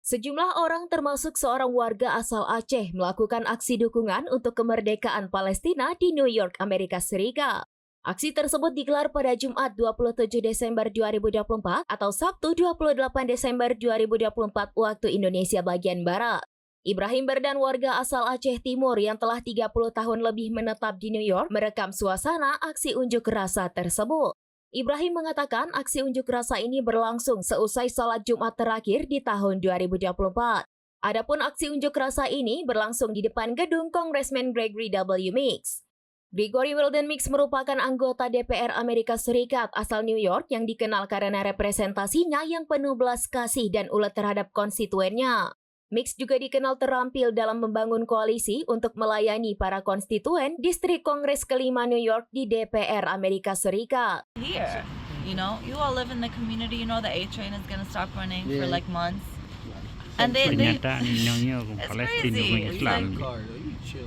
Sejumlah orang termasuk seorang warga asal Aceh melakukan aksi dukungan untuk kemerdekaan Palestina di New York, Amerika Serikat. Aksi tersebut digelar pada Jumat 27 Desember 2024 atau Sabtu 28 Desember 2024 waktu Indonesia bagian Barat. Ibrahim Berdan, warga asal Aceh Timur yang telah 30 tahun lebih menetap di New York, merekam suasana aksi unjuk rasa tersebut. Ibrahim mengatakan aksi unjuk rasa ini berlangsung seusai salat Jumat terakhir di tahun 2024. Adapun aksi unjuk rasa ini berlangsung di depan gedung Kongresmen Gregory W. Meeks. Gregory Weldon Meeks merupakan anggota DPR Amerika Serikat asal New York yang dikenal karena representasinya yang penuh belas kasih dan ulet terhadap konstituennya. Meeks juga dikenal terampil dalam membangun koalisi untuk melayani para konstituen Distrik Kongres kelima New York di DPR Amerika Serikat. Here, you all live in the community. The A train is gonna stop running for like months, and it's crazy.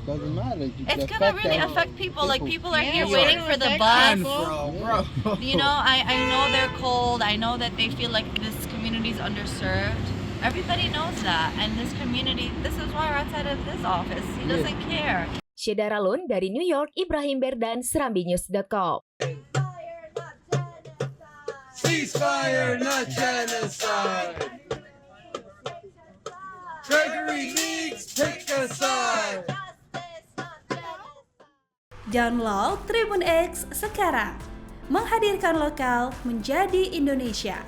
Doesn't matter. It's gonna really affect people. Like people are here waiting for the bus. Bro. I know they're cold. I know that they feel like this community is underserved. Everybody knows that, and this community, this is why we're outside of this office. He doesn't care. Syeda Ralun dari New York, Ibrahim Berdan, SerambiNews.com. Ceasefire, not genocide. Gregory Meeks, take a side. Download Tribun X sekarang, menghadirkan lokal menjadi Indonesia.